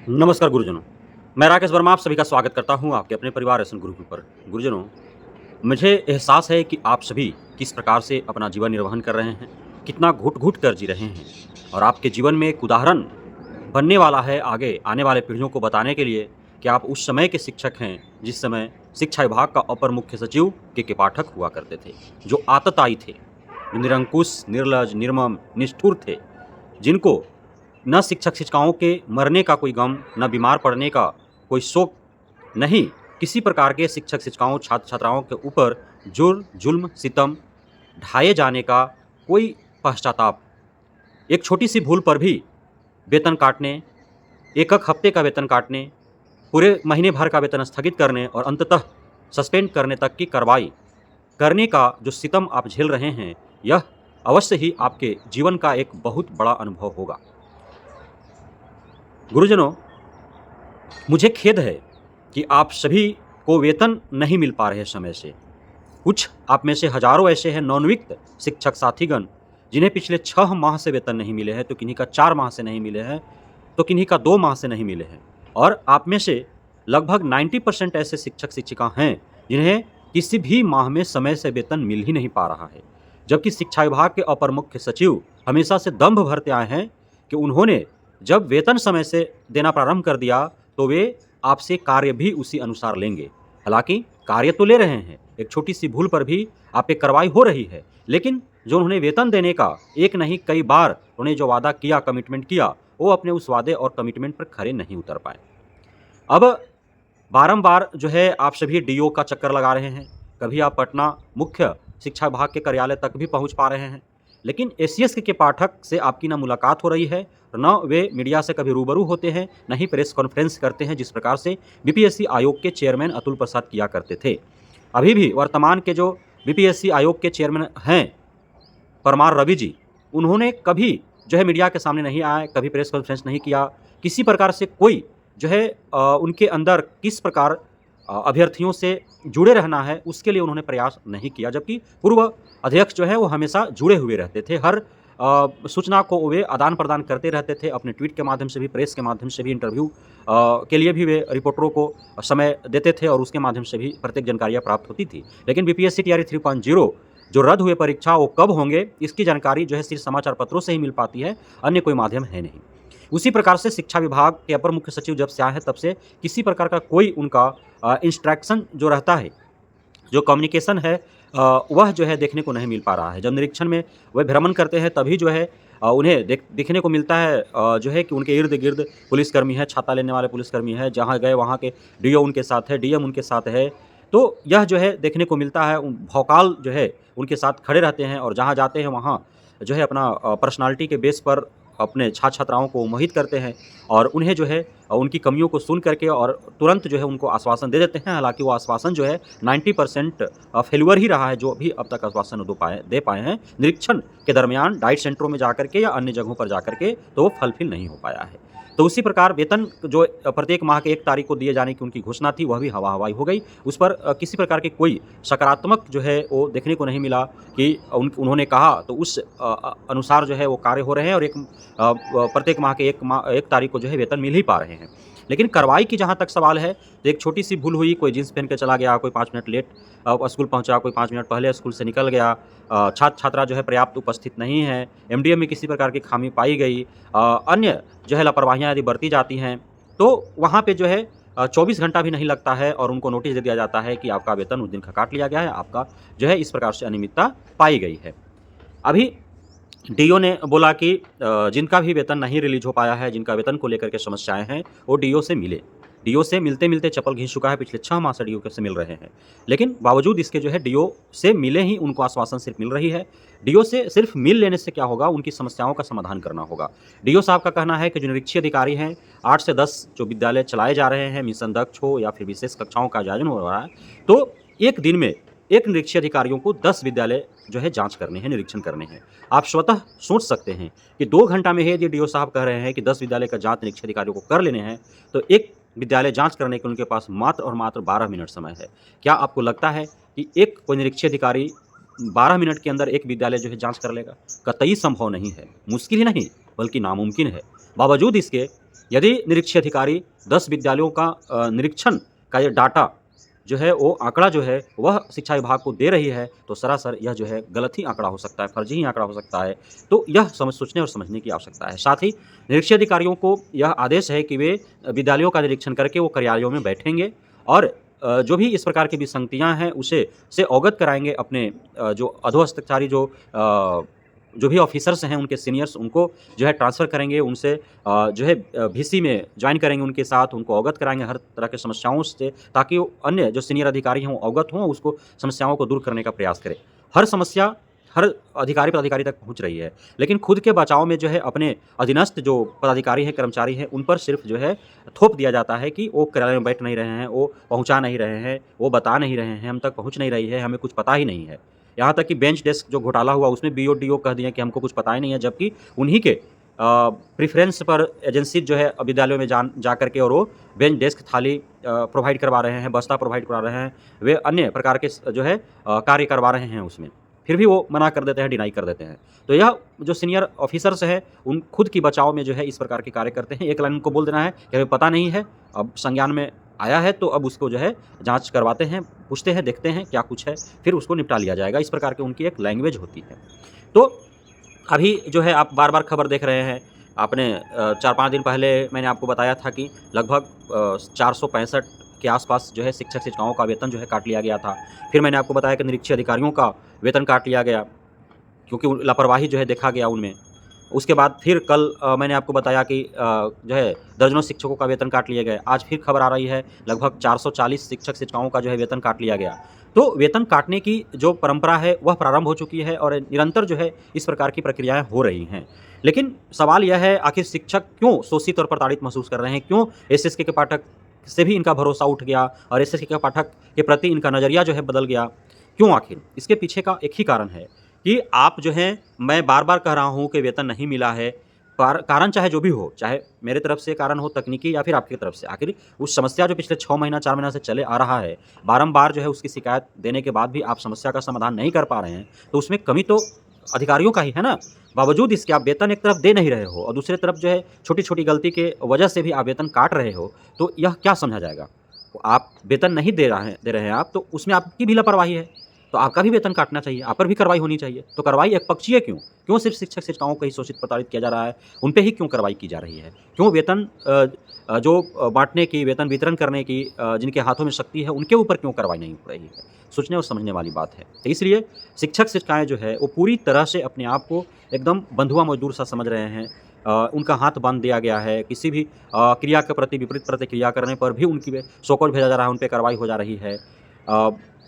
नमस्कार गुरुजनों, मैं राकेश वर्मा आप सभी का स्वागत करता हूँ आपके अपने परिवार एसएन गुरुकुल पर। गुरुजनों, मुझे एहसास है कि आप सभी किस प्रकार से अपना जीवन निर्वहन कर रहे हैं, कितना घुट-घुट कर जी रहे हैं और आपके जीवन में एक उदाहरण बनने वाला है आगे आने वाले पीढ़ियों को बताने के लिए कि आप उस समय के शिक्षक हैं, जिस समय शिक्षा विभाग का अपर मुख्य सचिव के पाठक हुआ करते थे, जो आतताई थे, जो निरंकुश, निर्लज्ज, निर्मम, निष्ठुर थे, जिनको ना शिक्षक-शिक्षिकाओं के मरने का कोई गम, ना बीमार पड़ने का कोई शोक, नहीं किसी प्रकार के शिक्षक-शिक्षिकाओं, छात्र-छात्राओं के ऊपर जुल्म, सितम ढाए जाने का कोई पश्चाताप। एक छोटी-सी भूल पर भी वेतन काटने, 1-1 हफ्ते का वेतन काटने, पूरे महीने भर का वेतन स्थगित करने और अंततः सस्पेंड करने तक की कार्रवाई करने का जो सितम आप झेल रहे हैं, यह अवश्य ही आपके जीवन का एक बहुत बड़ा अनुभव होगा। गुरुजनों, मुझे खेद है कि आप सभी को वेतन नहीं मिल पा रहे समय से। कुछ आप में से हज़ारों ऐसे हैं नौनविक्त शिक्षक साथीगण, जिन्हें पिछले 6 माह से वेतन नहीं मिले हैं, तो किन्हीं का 4 माह से नहीं मिले हैं, तो किन्हीं का 2 माह से नहीं मिले हैं। और आप में से लगभग 90% ऐसे शिक्षक-शिक्षिका हैं, जिन्हें किसी भी माह में समय से वेतन मिल ही नहीं पा रहा है। जबकि शिक्षा विभाग के अपर मुख्य सचिव हमेशा से दंभ भरते आए हैं कि उन्होंने जब वेतन समय से देना प्रारंभ कर दिया, तो वे आपसे कार्य भी उसी अनुसार लेंगे। हालाँकि कार्य तो ले रहे हैं, एक छोटी-सी भूल पर भी आप पे कार्रवाई हो रही है, लेकिन जो उन्होंने वेतन देने का एक नहीं कई बार उन्होंने जो वादा किया, कमिटमेंट किया, वो अपने उस वादे और कमिटमेंट पर खरे नहीं उतर पाए। अब बारंबार जो है आप सभी डीओ का चक्कर लगा रहे हैं, कभी आप पटना मुख्य शिक्षा विभाग के कार्यालय तक भी पहुँच पा रहे हैं, लेकिन एसीएस के पाठक से आपकी ना मुलाकात हो रही है, न वे मीडिया से कभी रूबरू होते हैं, न ही प्रेस कॉन्फ्रेंस करते हैं, जिस प्रकार से बीपीएससी आयोग के चेयरमैन अतुल प्रसाद किया करते थे। अभी भी वर्तमान के जो बीपीएससी आयोग के चेयरमैन हैं, परमार रवि जी, उन्होंने कभी जो है मीडिया के सामने नहीं आए, कभी प्रेस कॉन्फ्रेंस नहीं किया, किसी प्रकार से कोई जो है उनके अंदर किस प्रकार अभ्यर्थियों से जुड़े रहना है, उसके लिए उन्होंने प्रयास नहीं किया। जबकि पूर्व अध्यक्ष जो है वो हमेशा जुड़े हुए रहते थे, हर सूचना को वे आदान-प्रदान करते रहते थे, अपने ट्वीट के माध्यम से भी, प्रेस के माध्यम से भी, इंटरव्यू के लिए भी वे रिपोर्टरों को समय देते थे और उसके माध्यम से भी प्रत्येक जानकारियाँ प्राप्त होती थी। लेकिन बीपीएससी टीआरई 3.0 जो रद्द हुए परीक्षा वो कब होंगे, इसकी जानकारी जो है सिर्फ समाचार पत्रों से ही मिल पाती है, अन्य कोई माध्यम है नहीं। उसी प्रकार से शिक्षा विभाग के अपर मुख्य सचिव जब से आए हैं, तब से किसी प्रकार का कोई उनका इंस्ट्रक्शन जो रहता है, जो कम्युनिकेशन है वह जो है देखने को नहीं मिल पा रहा है। जब निरीक्षण में वह भ्रमण करते हैं, तभी जो है उन्हें दिखने को मिलता है जो है कि उनके इर्द-गिर्द पुलिसकर्मी है, छाता लेने वाले पुलिसकर्मी है, जहाँ गए वहाँ के डीओ उनके साथ है, डीएम उनके साथ है। तो यह जो है देखने को मिलता है, भौकाल जो है उनके साथ खड़े रहते हैं और जहाँ जाते हैं वहाँ जो है अपना पर्सनैलिटी के बेस पर अपने छात्र-छात्राओं को मोहित करते हैं और उन्हें जो है उनकी कमियों को सुन करके और तुरंत जो है उनको आश्वासन दे देते हैं। हालाँकि वो आश्वासन जो है 90% फेल्यूर ही रहा है, जो भी अब तक आश्वासन दे पाए हैं। निरीक्षण के दरमियान डाइट सेंटरों में जाकर के या अन्य जगहों पर जाकर के, तो वो फलफिल नहीं हो पाया है। तो उसी प्रकार वेतन जो प्रत्येक माह के 1 तारीख को दिए जाने की उनकी घोषणा थी, वह भी हवा-हवाई हो गई। उस पर किसी प्रकार की कोई सकारात्मक जो है वो देखने को नहीं मिला कि उन्होंने कहा तो उस अनुसार जो है वो कार्य हो रहे हैं और प्रत्येक माह के 1 तारीख को जो है वेतन मिल ही पा रहे हैं। लेकिन कार्रवाई की जहाँ तक सवाल है, तो एक छोटी-सी भूल हुई, कोई जीन्स पहन के चला गया, कोई 5 मिनट लेट स्कूल पहुँचा, कोई 5 मिनट पहले स्कूल से निकल गया, छात्र-छात्रा जो है पर्याप्त उपस्थित नहीं है, एमडीएम में किसी प्रकार की खामी पाई गई, अन्य जो है लापरवाहियाँ यदि बरती जाती हैं, तो वहाँ पे जो है 24 घंटा भी नहीं लगता है और उनको नोटिस दे दिया जाता है कि आपका वेतन उस दिन का काट लिया गया है, आपका जो है इस प्रकार से अनियमितता पाई गई है। अभी डीओ ने बोला कि जिनका भी वेतन नहीं रिलीज़ हो पाया है, जिनका वेतन को लेकर के समस्याएँ हैं, वो डीओ से मिले। डीओ से मिलते-मिलते चप्पल घिस चुका है, पिछले 6 माह से डीओ से मिल रहे हैं। लेकिन बावजूद इसके जो है डीओ से मिले ही उनको आश्वासन सिर्फ़ मिल रही है। डीओ से सिर्फ़ मिल लेने से क्या होगा, उनकी समस्याओं का समाधान करना होगा। डीओ साहब का कहना है कि जो निरीक्षी अधिकारी हैं, 8 से 10 जो विद्यालय चलाए जा रहे हैं, मिशन दक्ष हो या फिर विशेष कक्षाओं का आयोजन हो रहा है, तो 1 दिन में 1 निरीक्षी अधिकारियों को 10 विद्यालय जो है जाँच करने हैं, निरीक्षण करने हैं। आप स्वतः सोच सकते हैं कि 2 घंटा में ही यदि डीओ साहब कह रहे हैं कि 10 विद्यालय का जाँच निरीक्षण अधिकारियों को कर लेने हैं, तो 1 विद्यालय जाँच करने के उनके पास मात्र और मात्र 12 मिनट समय है। क्या आपको लगता है कि एक कोई निरीक्षी अधिकारी 12 मिनट के अंदर 1 विद्यालय जो है जाँच कर लेगा? कतई संभव नहीं है। मुश्किल ही नहीं, बल्कि नामुमकिन है। बावजूद इसके यदि निरीक्षी अधिकारी 10 विद्यालयों का निरीक्षण का ये डाटा जो है, वो आंकड़ा जो है वह शिक्षा विभाग को दे रही है, तो सरासर यह जो है गलत ही आंकड़ा हो सकता है, फर्जी ही आंकड़ा हो सकता है। तो यह सोचने और समझने की आवश्यकता है। साथ ही निरीक्षी अधिकारियों को यह आदेश है कि वे विद्यालयों का निरीक्षण करके वो कार्यालयों में बैठेंगे और जो भी इस प्रकार की विसंगतियाँ हैं उसे से अवगत कराएँगे अपने जो अधोस्तरकारी जो भी ऑफ़िसर्स हैं उनके सीनियर्स, उनको जो है ट्रांसफ़र करेंगे, उनसे जो है वीसी में जॉइन करेंगे उनके साथ, उनको अवगत कराएँगे हर तरह की समस्याओं से, ताकि वो अन्य जो सीनियर अधिकारी हैं वो अवगत हों, उसको समस्याओं को दूर करने का प्रयास करें। हर समस्या हर अधिकारी पदाधिकारी तक पहुँच रही है, लेकिन खुद के बचाव में जो है अपने अधीनस्थ जो पदाधिकारी हैं, कर्मचारी हैं, उन पर सिर्फ़ जो है थोप दिया जाता है कि वो कार्यालय में बैठ नहीं रहे हैं, वो पहुँचा नहीं रहे हैं, वो बता नहीं रहे हैं, हम तक पहुँच नहीं रही है, हमें कुछ पता ही नहीं है। यहाँ तक कि बेंच डेस्क जो घोटाला हुआ उसमें बीओ, डीओ कह दिए कि हमको कुछ पता ही नहीं है, जबकि उन्हीं के प्रेफ़रेंस पर एजेंसी जो है विद्यालयों में जा कर के और वो बेंच डेस्क थाली प्रोवाइड करवा रहे हैं, बस्ता प्रोवाइड करवा रहे हैं, वे अन्य प्रकार के जो है कार्य करवा रहे हैं उसमें। फिर भी वो मना कर देते हैं, डिनाई कर देते हैं। तो यह जो सीनियर ऑफ़िसर्स हैं, उन खुद की बचाव में जो है इस प्रकार के कार्य करते हैं। एक लाइन उनको बोल देना है कि हमें पता नहीं है, अब संज्ञान में आया है तो अब उसको जो है जाँच करवाते हैं, पूछते हैं, देखते हैं क्या कुछ है, फिर उसको निपटा लिया जाएगा। इस प्रकार की उनकी एक लैंग्वेज होती है। तो अभी जो है आप बार-बार खबर देख रहे हैं, आपने 4-5 दिन पहले मैंने आपको बताया था कि लगभग 465 के आस-पास जो है शिक्षक-शिक्षिकाओं का वेतन जो है काट लिया गया था। फिर मैंने आपको बताया कि निरीक्षी अधिकारियों का वेतन काट लिया गया, क्योंकि लापरवाही जो है देखा गया उनमें। उसके बाद फिर कल मैंने आपको बताया कि जो है दर्जनों शिक्षकों का वेतन काट लिए गए। आज फिर खबर आ रही है लगभग 440 शिक्षक-शिक्षिकाओं का जो है वेतन काट लिया गया। तो वेतन काटने की जो परंपरा है वह प्रारंभ हो चुकी है और निरंतर जो है इस प्रकार की प्रक्रियाएँ हो रही हैं। लेकिन सवाल यह है, आखिर शिक्षक क्यों शोषित और प्रताड़ित महसूस कर रहे हैं? क्यों एसएसके के पाठक से भी इनका भरोसा उठ गया और एसएसके के पाठक के प्रति इनका नज़रिया जो है बदल गया? क्यों आखिर? इसके पीछे का एक ही कारण है कि आप जो हैं, मैं बार-बार कह रहा हूँ कि वेतन नहीं मिला है। कारण चाहे जो भी हो, चाहे मेरे तरफ से कारण हो तकनीकी या फिर आपकी तरफ से, आखिर उस समस्या जो पिछले 6 महीना 4 महीना से चले आ रहा है, बारंबार जो है उसकी शिकायत देने के बाद भी आप समस्या का समाधान नहीं कर पा रहे हैं, तो उसमें कमी तो अधिकारियों का ही है ना। बावजूद इसके आप वेतन एक तरफ दे नहीं रहे हो और दूसरी तरफ जो है छोटी-छोटी गलती के वजह से भी आप वेतन काट रहे हो, तो यह क्या समझा जाएगा? आप वेतन नहीं दे रहे हैं आप, तो उसमें आपकी भी लापरवाही है। तो आपका भी वेतन काटना चाहिए, आप पर भी कार्रवाई होनी चाहिए। तो कार्रवाई एकपक्षीय क्यों? क्यों सिर्फ़ शिक्षक-शिक्षिकाओं को ही शोषित प्रताड़ित किया जा रहा है? उन पे ही क्यों कार्रवाई की जा रही है? क्यों वेतन बाँटने की, वेतन वितरण करने की जिनके हाथों में शक्ति है, उनके ऊपर क्यों कार्रवाई नहीं हो रही है? सोचने और समझने वाली बात है। तो इसलिए शिक्षक-शिक्षिकाएँ जो है, वो पूरी तरह से अपने आप को एकदम बंधुआ मज़दूर सा समझ रहे हैं। उनका हाथ बाँध दिया गया है। किसी भी क्रिया के प्रति विपरीत प्रतिक्रिया करने पर भी उनकी शोकॉज भेजा जा रहा है, उन पे कार्रवाई हो जा रही है।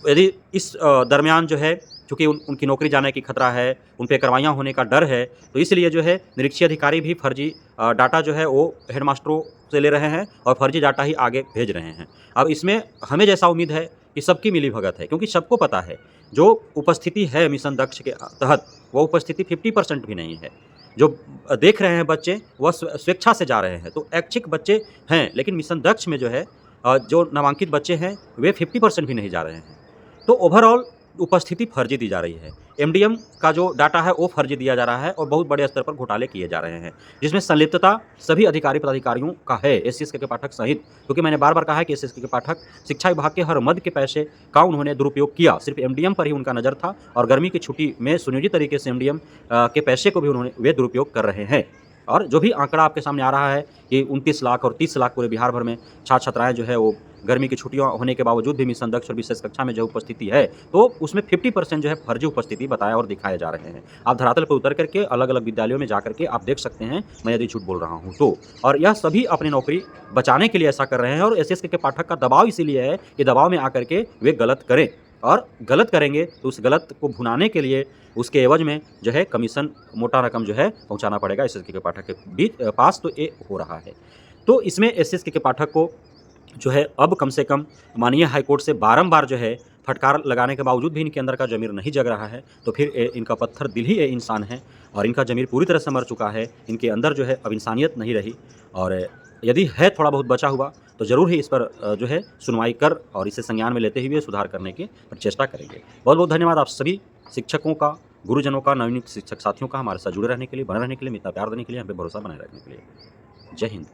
यदि इस दरमियान जो है, चूँकि उनकी नौकरी जाने की खतरा है, उन पे कार्रवाइयाँ होने का डर है, तो इसलिए जो है निरीक्षी अधिकारी भी फर्जी डाटा जो है वो हेडमास्टरों से ले रहे हैं और फर्जी डाटा ही आगे भेज रहे हैं। अब इसमें हमें जैसा उम्मीद है कि सबकी मिलीभगत है, क्योंकि सबको पता है जो उपस्थिति है मिशन दक्ष के तहत, वो उपस्थिति 50% भी नहीं है। जो देख रहे हैं बच्चे, वह स्वेच्छा से जा रहे हैं, तो ऐच्छिक बच्चे हैं, लेकिन मिशन दक्ष में जो है जो नामांकित बच्चे हैं, वे 50% भी नहीं जा रहे हैं। तो ओवरऑल उपस्थिति फर्जी दी जा रही है। एमडीएम का जो डाटा है वो फर्जी दिया जा रहा है और बहुत बड़े स्तर पर घोटाले किए जा रहे हैं, जिसमें संलिप्तता सभी अधिकारी पदाधिकारियों का है, एससीएसके के पाठक सहित। क्योंकि मैंने बार-बार कहा है कि एससीएसके के पाठक शिक्षा विभाग के हर मद के पैसे का उन्होंने दुरुपयोग किया। सिर्फ एमडीएम पर ही उनका नज़र था और गर्मी की छुट्टी में सुनियोजित तरीके से एमडीएम के पैसे को भी वे दुरुपयोग कर रहे हैं। और जो भी आंकड़ा आपके सामने आ रहा है कि 29 लाख और 30 लाख पूरे बिहार भर में छात्र-छात्राएँ जो है वो गर्मी की छुट्टियाँ होने के बावजूद भी मिशन दक्ष और विशेष कक्षा में जो उपस्थिति है, तो उसमें 50% जो है फर्जी उपस्थिति बताया और दिखाए जा रहे हैं। आप धरातल पर उतर करके अलग-अलग विद्यालयों में जा करके आप देख सकते हैं, मैं यदि झूठ बोल रहा हूँ तो। और यह सभी अपनी नौकरी बचाने के लिए ऐसा कर रहे हैं और एसएसके के पाठक का दबाव इसीलिए है कि दबाव में आकर के वे गलत करें, और गलत करेंगे तो उस गलत को भुनाने के लिए उसके एवज में जो है कमीशन मोटा रकम जो है पहुँचाना पड़ेगा एसएसके के पाठक के पास, तो ये हो रहा है। तो इसमें एसएसके के पाठक को जो है अब कम से कम माननीय हाईकोर्ट से बारंबार जो है फटकार लगाने के बावजूद भी इनके अंदर का ज़मीर नहीं जग रहा है, तो फिर इनका पत्थर दिल ही ये इंसान है और इनका ज़मीर पूरी तरह से मर चुका है। इनके अंदर जो है अब इंसानियत नहीं रही, और यदि है थोड़ा बहुत बचा हुआ तो ज़रूर ही इस पर जो है सुनवाई कर और इसे संज्ञान में लेते हुए सुधार करने की प्रचेष्टा करेंगे। बहुत बहुत धन्यवाद आप सभी शिक्षकों का, गुरुजनों का, नवनियुक्त शिक्षक साथियों का हमारे साथ जुड़े रहने के लिए, बने रहने के लिए, इतना प्यार देने के लिए, हम पे भरोसा बनाए रखने के लिए। जय हिंद।